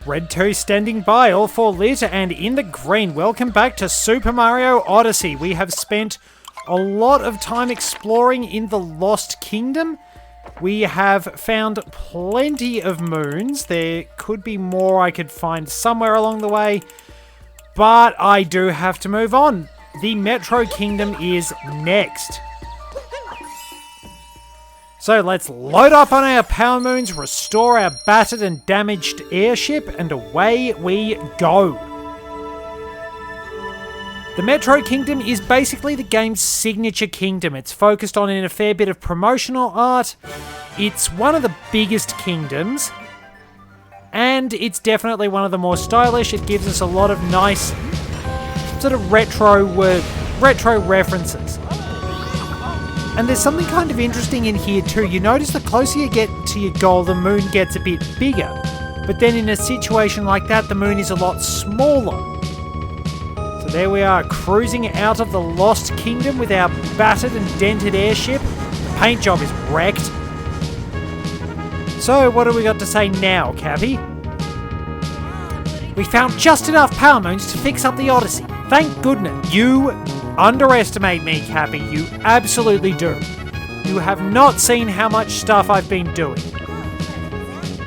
Red 2 standing by, all 4 lit and in the green. Welcome back to Super Mario Odyssey. We have spent a lot of time exploring in the Lost Kingdom. We have found plenty of moons. There could be more I could find somewhere along the way, but I do have to move on. The Metro Kingdom is next. So let's load up on our power moons, restore our battered and damaged airship, and away we go. The Metro Kingdom is basically the game's signature kingdom. It's focused on in a fair bit of promotional art. It's one of the biggest kingdoms, and it's definitely one of the more stylish. It gives us a lot of nice sort of retro references. And there's something kind of interesting in here too. You notice the closer you get to your goal, the moon gets a bit bigger. But then in a situation like that, the moon is a lot smaller. So there we are, cruising out of the Lost Kingdom with our battered and dented airship. The paint job is wrecked. So what do we got to say now, Cappy? We found just enough power moons to fix up the Odyssey. Thank goodness. You underestimate me, Cappy. You absolutely do. You have not seen how much stuff I've been doing.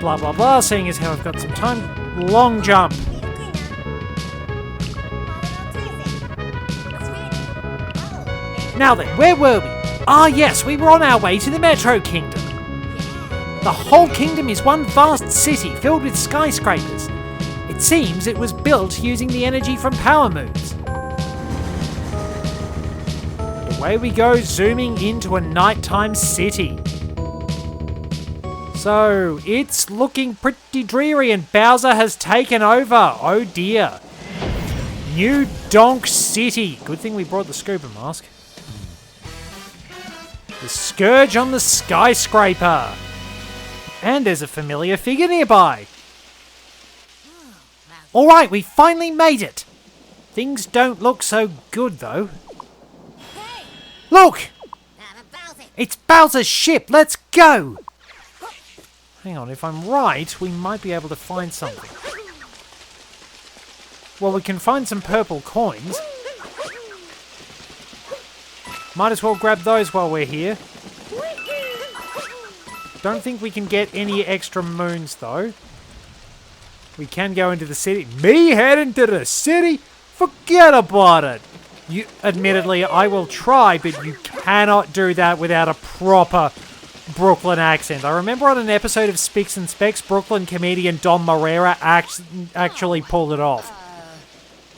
Blah, blah, blah, seeing as how I've got some time. Long jump. Now then, where were we? Ah yes, we were on our way to the Metro Kingdom. The whole kingdom is one vast city filled with skyscrapers. It seems it was built using the energy from power moons. Away we go, zooming into a nighttime city. So, it's looking pretty dreary and Bowser has taken over. Oh dear. New Donk City. Good thing we brought the scuba mask. The Scourge on the skyscraper. And there's a familiar figure nearby. Alright, we finally made it. Things don't look so good though. Look! It's Bowser's ship! Let's go! Hang on, if I'm right, we might be able to find something. Well, we can find some purple coins. Might as well grab those while we're here. Don't think we can get any extra moons, though. We can go into the city. Me heading to the city? Forget about it! Admittedly, I will try, but you cannot do that without a proper Brooklyn accent. I remember on an episode of Spicks and Specks, Brooklyn comedian Dom Moreira actually pulled it off.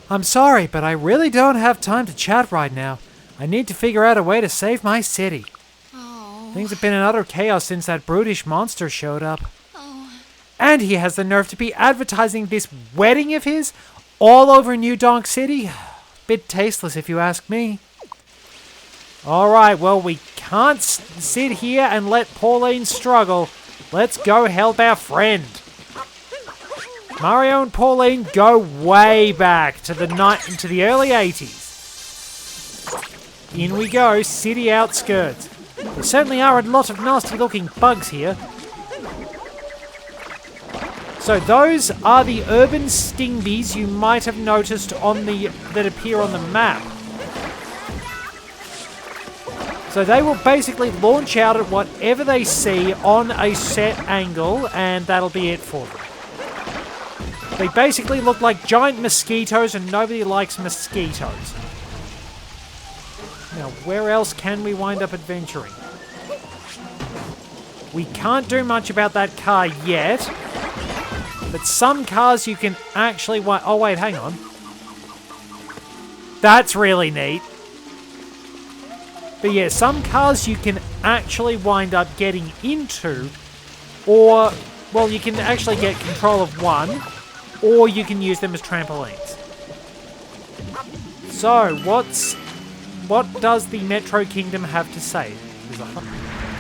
I'm sorry, but I really don't have time to chat right now. I need to figure out a way to save my city. Oh. Things have been in utter chaos since that brutish monster showed up. And he has the nerve to be advertising this wedding of his all over New Donk City. Bit tasteless if you ask me. Alright, well we can't sit here and let Pauline struggle. Let's go help our friend. Mario and Pauline go way back to the early 80s. In we go, city outskirts. There certainly are a lot of nasty looking bugs here. So those are the urban stingbees you might have noticed that appear on the map. So they will basically launch out at whatever they see on a set angle, and that'll be it for them. They basically look like giant mosquitoes, and nobody likes mosquitoes. Now, where else can we wind up adventuring? We can't do much about that car yet. But some cars you can actually... Oh, wait, hang on. That's really neat. But yeah, some cars you can actually wind up getting into, or... Well, you can actually get control of one, or you can use them as trampolines. So, what does the Metro Kingdom have to say?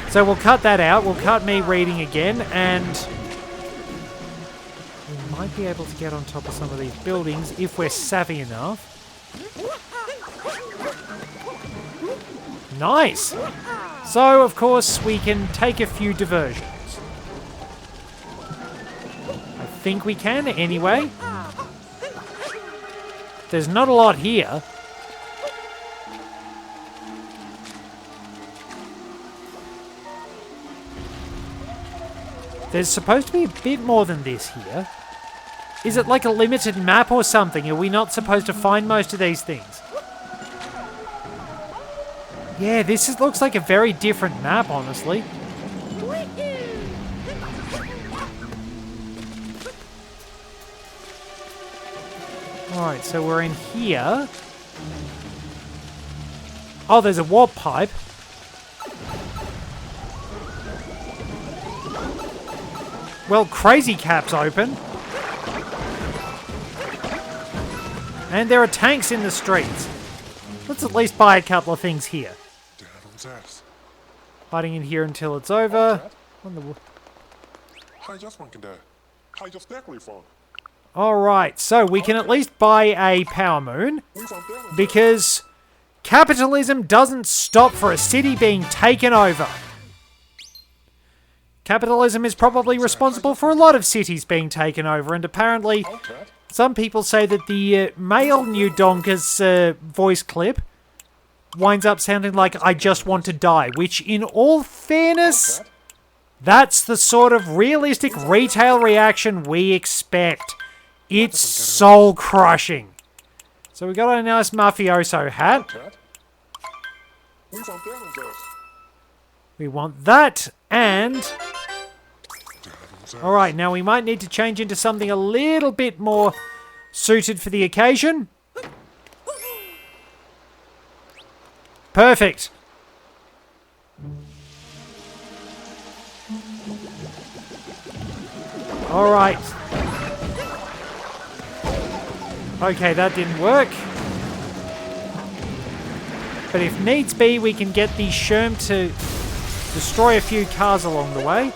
So we'll cut that out. We'll cut me reading again, and... might be able to get on top of some of these buildings if we're savvy enough. Nice! So, of course, we can take a few diversions. I think we can, anyway. There's not a lot here. There's supposed to be a bit more than this here. Is it like a limited map or something? Are we not supposed to find most of these things? Yeah, looks like a very different map, honestly. Alright, so we're in here. Oh, there's a warp pipe. Well, Crazy Cap's open. And there are tanks in the streets. Let's at least buy a couple of things here. Hiding in here until it's over. Alright, so we can at least buy a power moon. Because capitalism doesn't stop for a city being taken over. Capitalism is probably responsible for a lot of cities being taken over, and apparently some people say that the male New Donker's voice clip winds up sounding like "I just want to die," which, in all fairness, that's the sort of realistic retail reaction we expect. It's soul-crushing. So we got a nice mafioso hat. We want that, and... Alright, now we might need to change into something a little bit more suited for the occasion. Perfect. Alright. Okay, that didn't work. But if needs be, we can get the Sherm to destroy a few cars along the way.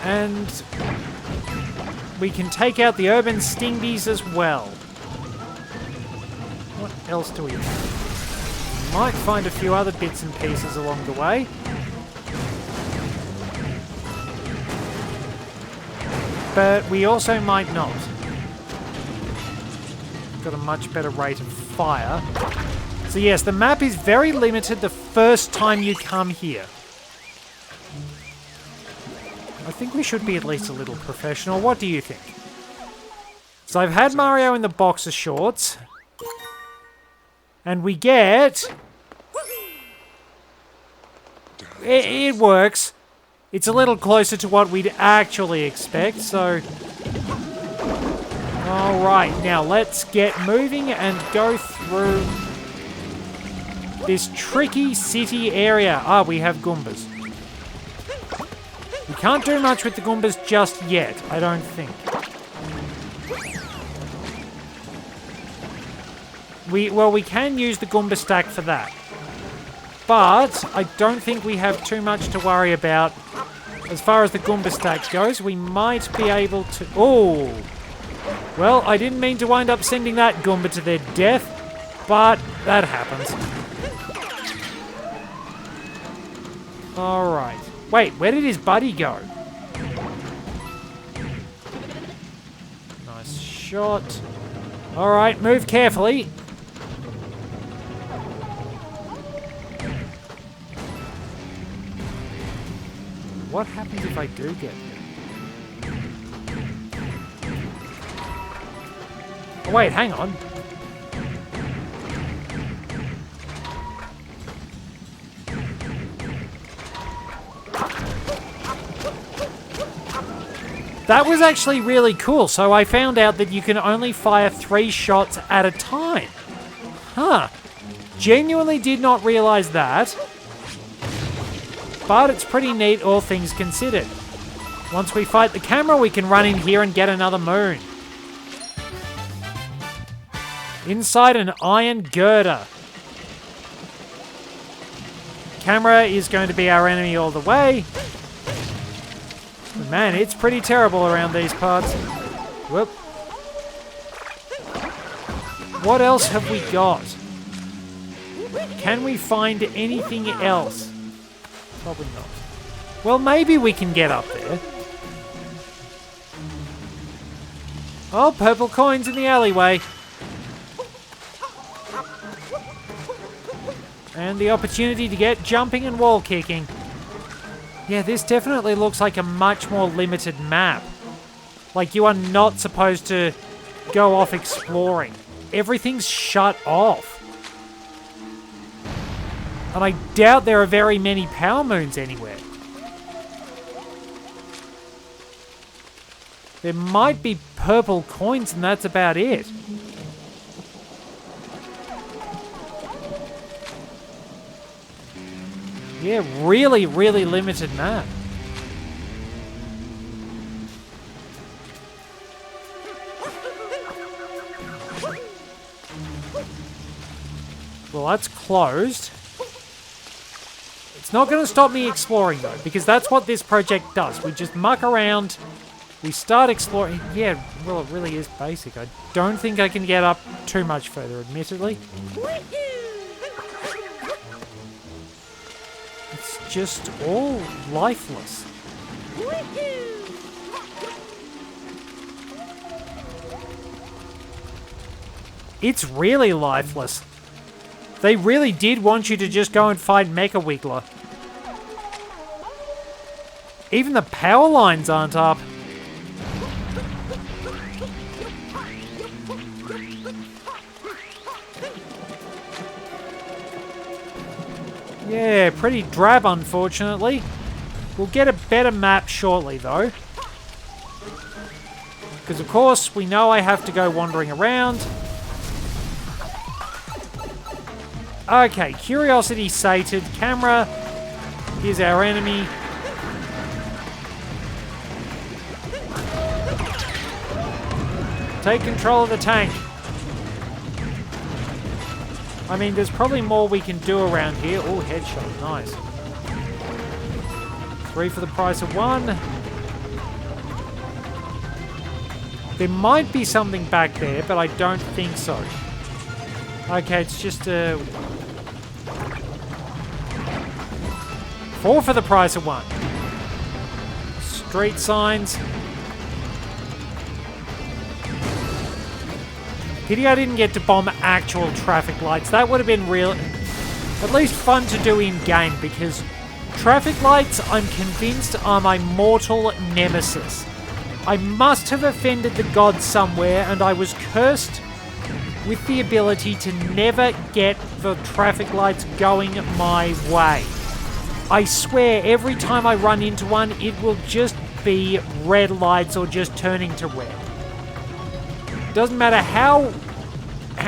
And we can take out the urban stingbees as well. What else do we have? Might find a few other bits and pieces along the way. But we also might not. Got a much better rate of fire. So yes, the map is very limited the first time you come here. I think we should be at least a little professional. What do you think? So I've had Mario in the boxer shorts. And we get... It works. It's a little closer to what we'd actually expect, so... Alright, now let's get moving and go through this tricky city area. Ah, we have Goombas. We can't do much with the Goombas just yet, I don't think. We can use the Goomba stack for that. But I don't think we have too much to worry about as far as the Goomba stack goes. We might be able to... Oh! Well, I didn't mean to wind up sending that Goomba to their death, but that happens. Alright. Wait, where did his buddy go? Nice shot. Alright, move carefully. What happens if I do get him? Oh, wait, hang on. That was actually really cool. So I found out that you can only fire 3 shots at a time. Huh. Genuinely did not realize that. But it's pretty neat, all things considered. Once we fight the camera, we can run in here and get another moon. Inside an iron girder. Camera is going to be our enemy all the way. But man, it's pretty terrible around these parts. Whoop. What else have we got? Can we find anything else? Probably not. Well, maybe we can get up there. Oh, purple coins in the alleyway. And the opportunity to get jumping and wall kicking. Yeah, this definitely looks like a much more limited map. Like, you are not supposed to go off exploring. Everything's shut off. And I doubt there are very many power moons anywhere. There might be purple coins and that's about it. Yeah, really, really limited map. Well, that's closed. It's not going to stop me exploring, though, because that's what this project does. We just muck around, we start exploring. Yeah, well, it really is basic. I don't think I can get up too much further, admittedly. It's just all lifeless. It's really lifeless. They really did want you to just go and fight Mecha Wiggler. Even the power lines aren't up. Yeah, pretty drab, unfortunately. We'll get a better map shortly, though. Because, of course, we know I have to go wandering around. Okay, curiosity sated. Camera. Here's our enemy. Take control of the tank. I mean, there's probably more we can do around here. Oh, headshot. Nice. 3 for the price of 1. There might be something back there, but I don't think so. Okay, it's just a... 4 for the price of 1. Street signs. Pity I didn't get to bomb actual traffic lights. That would have been real... at least fun to do in-game, because traffic lights, I'm convinced, are my mortal nemesis. I must have offended the gods somewhere, and I was cursed with the ability to never get the traffic lights going my way. I swear, every time I run into one, it will just be red lights or just turning to red. Doesn't matter how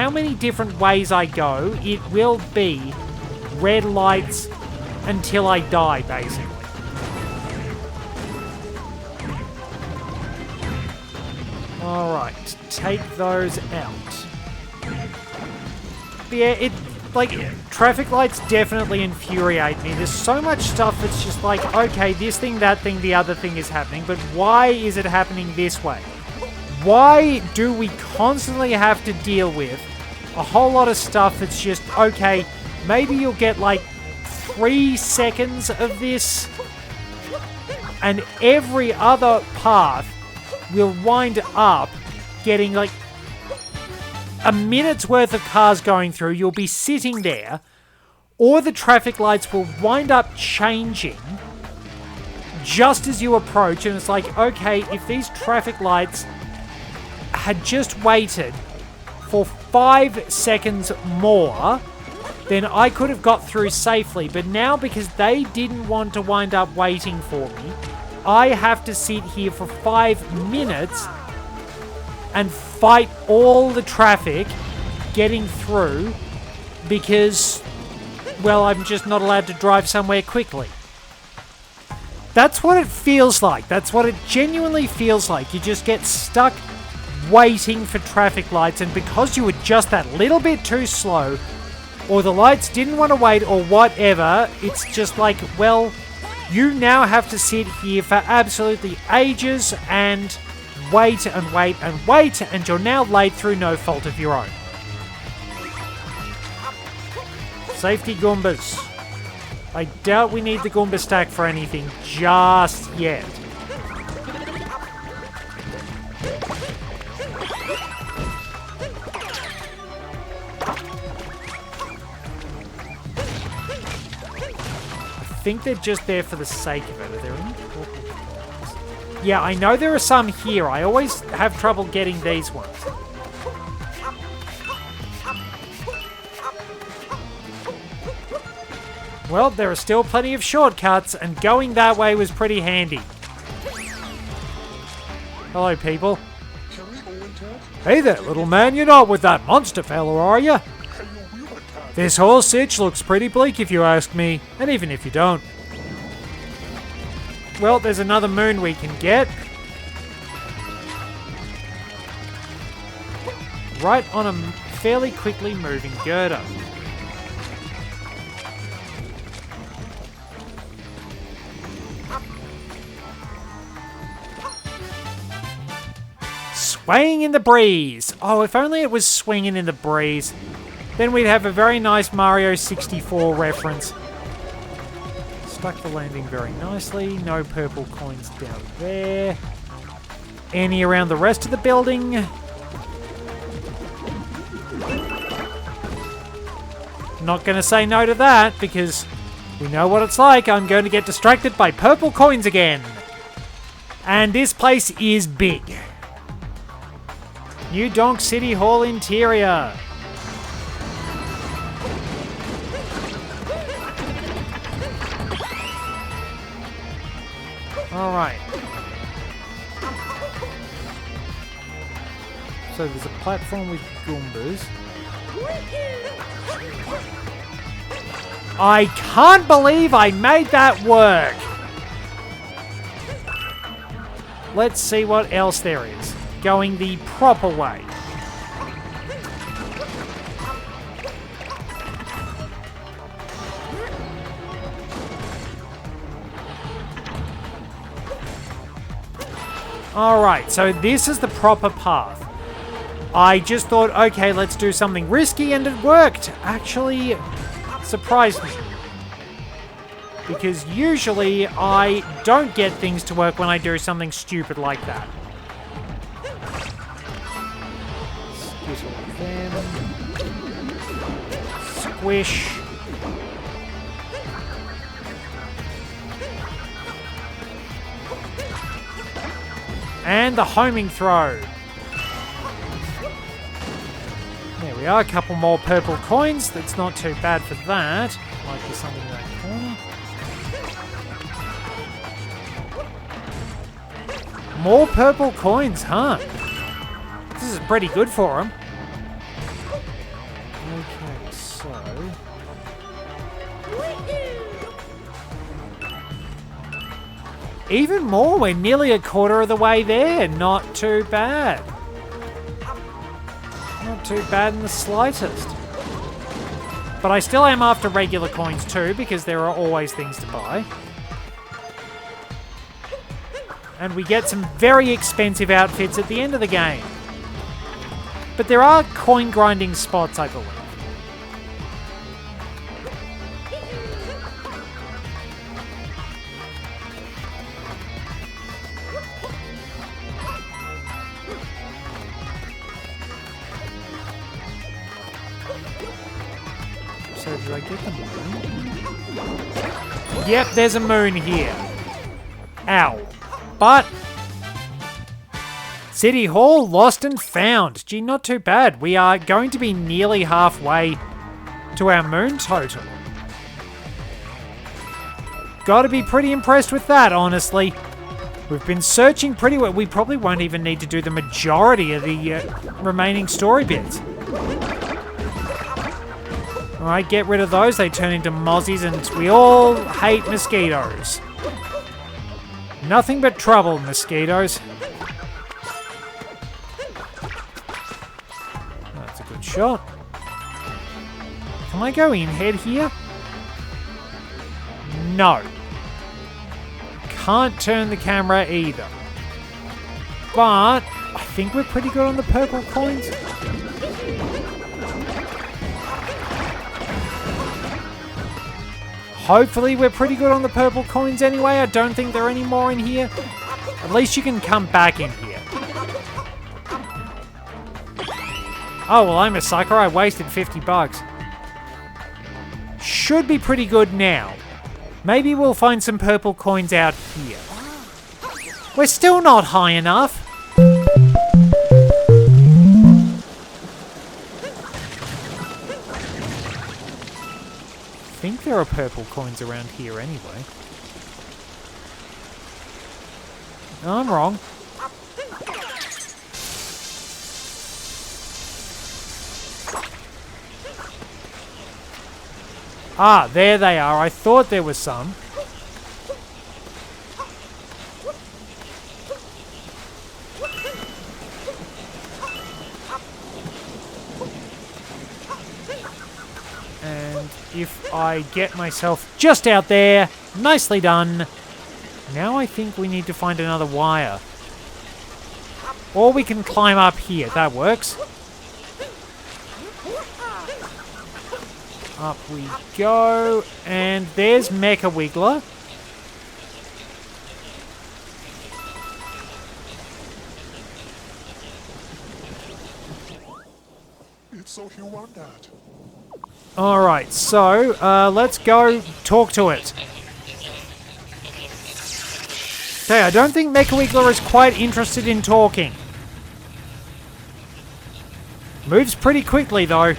many different ways I go, it will be red lights until I die, basically. Alright, take those out. But yeah, traffic lights definitely infuriate me. There's so much stuff that's just like, okay, this thing, that thing, the other thing is happening, but why is it happening this way? Why do we constantly have to deal with a whole lot of stuff that's just, okay, maybe you'll get like 3 seconds of this, and every other path will wind up getting like a minute's worth of cars going through. You'll be sitting there, or the traffic lights will wind up changing just as you approach, and it's like, okay, if these traffic lights had just waited for 5 seconds more, then I could have got through safely. But now, because they didn't want to wind up waiting for me, I have to sit here for 5 minutes and fight all the traffic getting through because, well, I'm just not allowed to drive somewhere quickly. That's what it feels like. That's what it genuinely feels like. You just get stuck waiting for traffic lights, and because you were just that little bit too slow, or the lights didn't want to wait, or whatever, it's just like, well, you now have to sit here for absolutely ages and wait and wait and wait, and you're now late through no fault of your own. Safety Goombas. I doubt we need the Goomba stack for anything just yet. I think they're just there for the sake of it. Are there any purple coins? Yeah, I know there are some here. I always have trouble getting these ones. Well, there are still plenty of shortcuts, and going that way was pretty handy. Hello, people. Hey there, little man. You're not with that monster fella, are you? This whole sitch looks pretty bleak if you ask me, and even if you don't. Well, there's another moon we can get. Right on a fairly quickly moving girder. Swaying in the breeze. Oh, if only it was swinging in the breeze. Then we'd have a very nice Mario 64 reference. Stuck the landing very nicely. No purple coins down there. Any around the rest of the building? Not going to say no to that because we know what it's like. I'm going to get distracted by purple coins again. And this place is big. New Donk City Hall interior. Alright. So there's a platform with Goombas. I can't believe I made that work! Let's see what else there is. Going the proper way. Alright, so this is the proper path. I just thought, okay, let's do something risky, and it worked. Actually, surprised me. Because usually I don't get things to work when I do something stupid like that. Squish. And the homing throw. There we are, a couple more purple coins. That's not too bad for that. Might be something in that corner. More purple coins, huh? This is pretty good for them. Okay, so... even more, we're nearly a quarter of the way there. Not too bad. Not too bad in the slightest. But I still am after regular coins too, because there are always things to buy. And we get some very expensive outfits at the end of the game. But there are coin grinding spots, I believe. So did I get the moon? Yep, there's a moon here. Ow. But City Hall lost and found. Gee, not too bad. We are going to be nearly halfway to our moon total. Gotta be pretty impressed with that, honestly. We've been searching pretty well. We probably won't even need to do the majority of the remaining story bits. Alright, get rid of those. They turn into mozzies, and we all hate mosquitoes. Nothing but trouble, mosquitoes. That's a good shot. Can I go in head here? No. Can't turn the camera either. But I think we're pretty good on the purple coins. Hopefully we're pretty good on the purple coins anyway. I don't think there are any more in here. At least you can come back in here. Oh, well, I'm a sucker. I wasted 50 bucks. Should be pretty good now. Maybe we'll find some purple coins out here. We're still not high enough. I think there are purple coins around here anyway. No, I'm wrong. Ah, there they are. I thought there was some. And if I get myself just out there, nicely done. Now I think we need to find another wire. Or we can climb up here. That works. Up we go, and there's Mecha Wiggler. It's so you want that. Alright, so let's go talk to it. Okay, I don't think Mecha Wiggler is quite interested in talking. Moves pretty quickly though.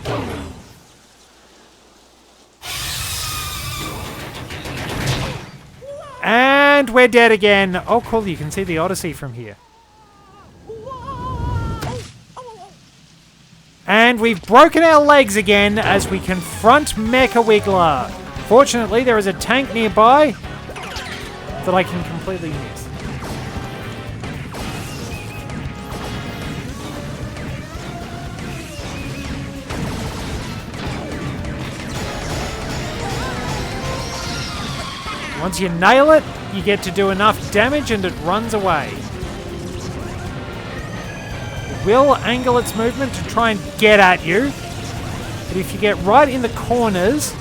And we're dead again. Oh, cool. You can see the Odyssey from here. And we've broken our legs again as we confront Mecha Wiggler. Fortunately, there is a tank nearby that I can completely miss. Once you nail it, you get to do enough damage and it runs away. It will angle its movement to try and get at you. But if you get right in the corners...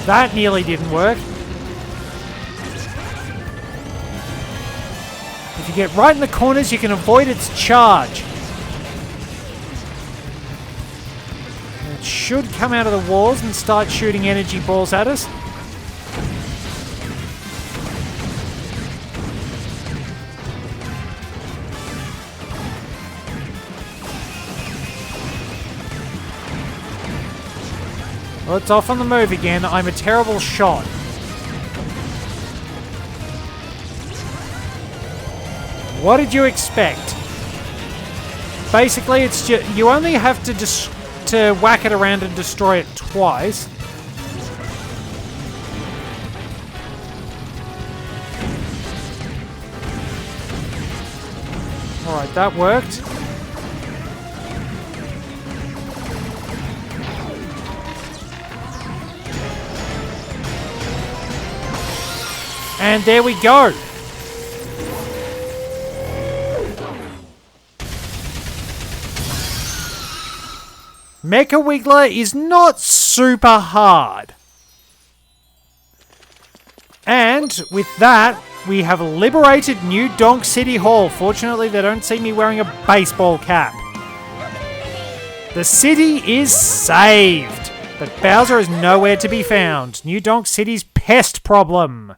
That nearly didn't work. If you get right in the corners, you can avoid its charge. Should come out of the walls and start shooting energy balls at us. Well, it's off on the move again. I'm a terrible shot. What did you expect? Basically, it's just you only have to whack it around and destroy it twice. Alright, that worked. And there we go. Mecha Wiggler is not super hard. And with that, we have liberated New Donk City Hall. Fortunately, they don't see me wearing a baseball cap. The city is saved, but Bowser is nowhere to be found. New Donk City's pest problem.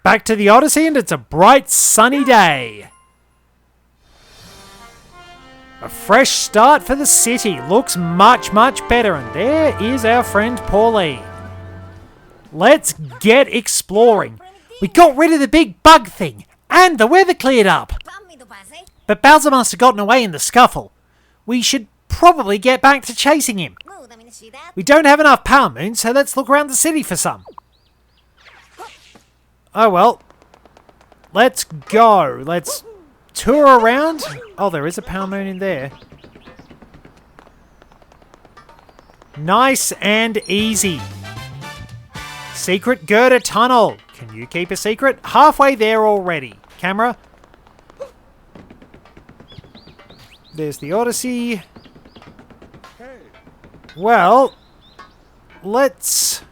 Back to the Odyssey, and it's a bright, sunny day. A fresh start for the city. Looks much, much better. And there is our friend Paulie. Let's get exploring. We got rid of the big bug thing, and the weather cleared up. But Bowser must have gotten away in the scuffle. We should probably get back to chasing him. We don't have enough power moons, so let's look around the city for some. Oh well, let's go. Let's tour around. Oh, there is a power moon in there. Nice and easy. Secret girder tunnel. Can you keep a secret? Halfway there already. Camera. There's the Odyssey. Well, let's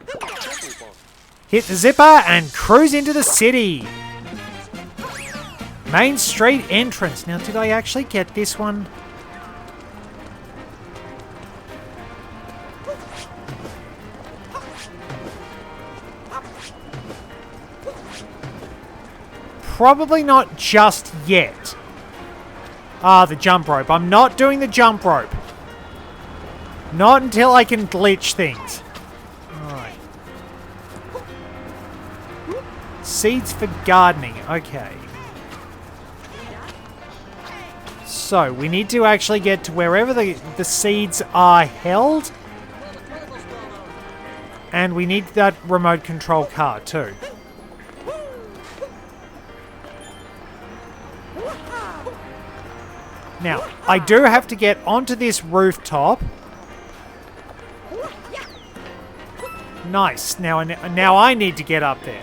hit the zipper and cruise into the city. Main Street entrance. Now, did I actually get this one? Probably not just yet. Ah, the jump rope. I'm not doing the jump rope. Not until I can glitch things. Alright. Seeds for gardening. Okay. So, we need to actually get to wherever the seeds are held. And we need that remote control car too. Now, I do have to get onto this rooftop. Nice. Now I need to get up there.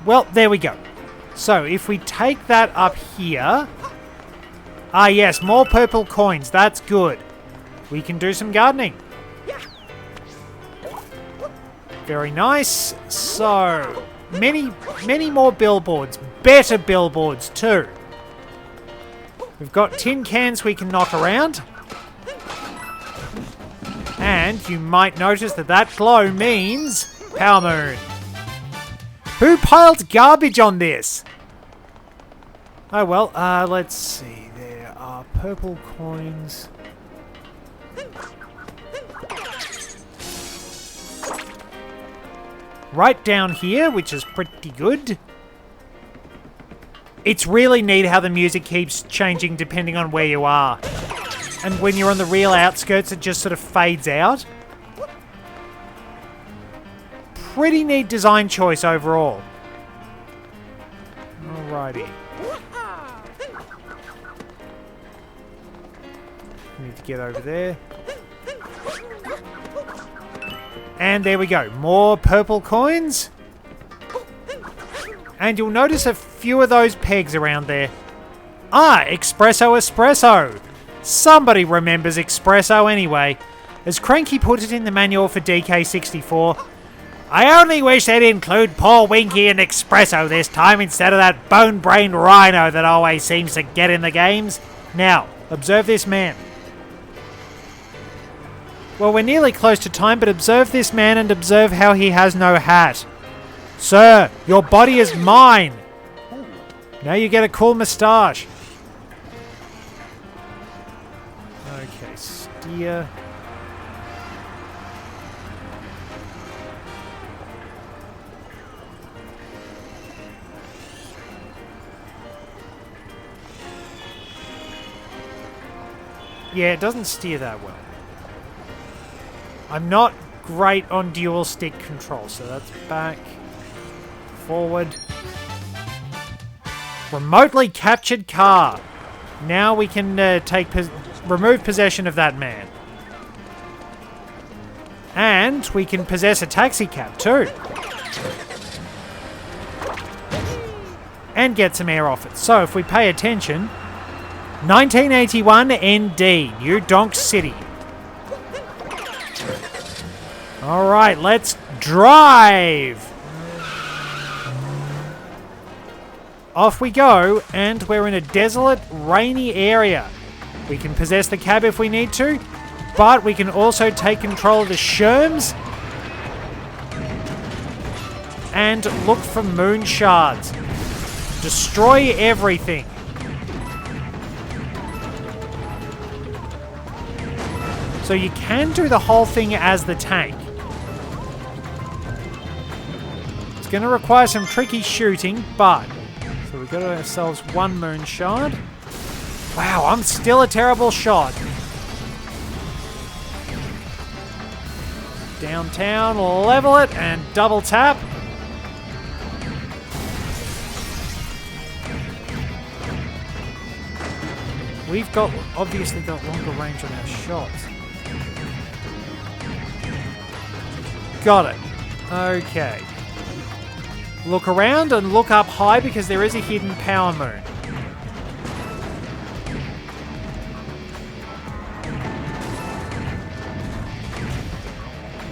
Well, there we go. So, if we take that up here... Ah, yes, more purple coins. That's good. We can do some gardening. Very nice. So, many more billboards. Better billboards, too. We've got tin cans we can knock around. And you might notice that glow means Power Moon. Who piled garbage on this? Oh, well, let's see. There are purple coins. Right down here, which is pretty good. It's really neat how the music keeps changing depending on where you are. And when you're on the real outskirts, it just sort of fades out. Pretty neat design choice overall. Alrighty. Need to get over there. And there we go. More purple coins. And you'll notice a few of those pegs around there. Ah, espresso. Somebody remembers espresso anyway. As Cranky put it in the manual for DK64, I only wish they'd include poor Winky and espresso this time instead of that bone-brained rhino that always seems to get in the games. Now, observe this man. Well, we're nearly close to time, but observe this man and observe how he has no hat. Sir, your body is mine. Now you get a cool moustache. Okay, steer. Yeah, it doesn't steer that well. I'm not great on dual stick control, so that's back, forward. Remotely captured car. Now we can remove possession of that man. And we can possess a taxi cab too. And get some air off it. So if we pay attention, 1981 ND, New Donk City. Alright, let's drive! Off we go, and we're in a desolate, rainy area. We can possess the cab if we need to, but we can also take control of the sherms and look for moon shards. Destroy everything. So you can do the whole thing as the tank. It's going to require some tricky shooting, but... So we've got ourselves one moon shard. Wow, I'm still a terrible shot. Downtown, level it, and double tap. We've obviously got longer range on our shots. Got it. Okay. Look around and look up high because there is a hidden power moon.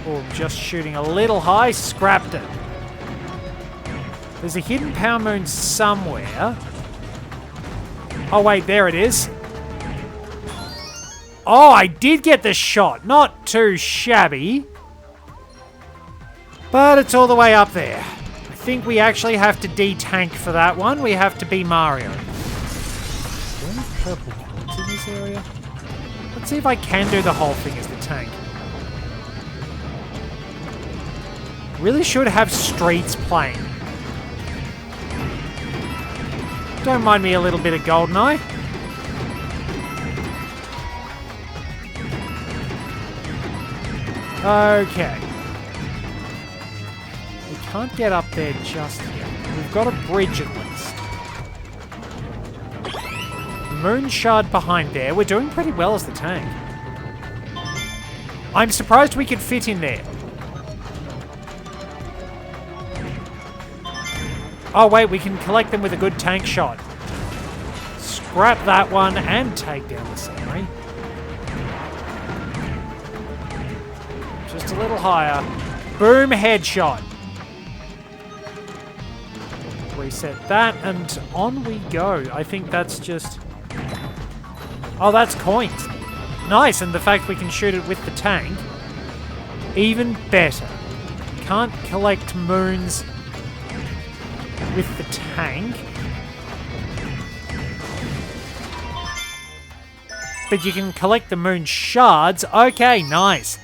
Oh, just shooting a little high. Scrapped it. There's a hidden power moon somewhere. Oh, wait, there it is. Oh, I did get the shot. Not too shabby. But it's all the way up there. I think we actually have to de-tank for that one. We have to be Mario. Are there any purple coins in this area? Let's see if I can do the whole thing as the tank. Really should have streets playing. Don't mind me a little bit of GoldenEye. Okay. We can't get up there just yet. We've got a bridge at least. Moon shard behind there. We're doing pretty well as the tank. I'm surprised we could fit in there. Oh wait, we can collect them with a good tank shot. Scrap that one and take down the scenery. Just a little higher. Boom, headshot. Reset that and on we go. I think that's just... Oh, that's coins. Nice, and the fact we can shoot it with the tank, even better. Can't collect moons with the tank. But you can collect the moon shards. Okay, nice.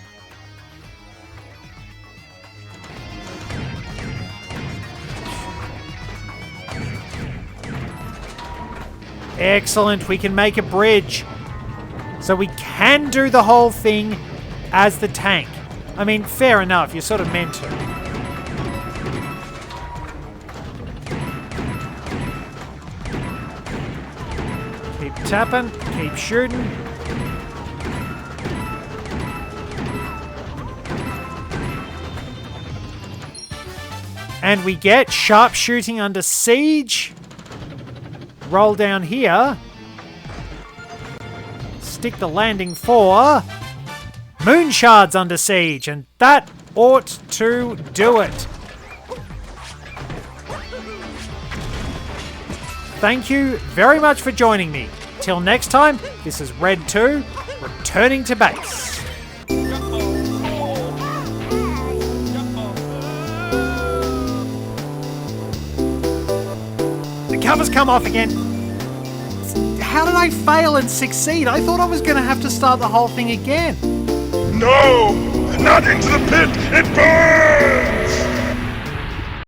Excellent, we can make a bridge. So we can do the whole thing as the tank. I mean, fair enough, you're sort of meant to. Keep tapping, keep shooting. And we get sharpshooting under siege. Roll down here. Stick the landing for moon shards under siege, and that ought to do it. Thank you very much for joining me. Till next time, this is Red 2, returning to base. The cover's come off again. How did I fail and succeed? I thought I was going to have to start the whole thing again. No! Not into the pit! It burns!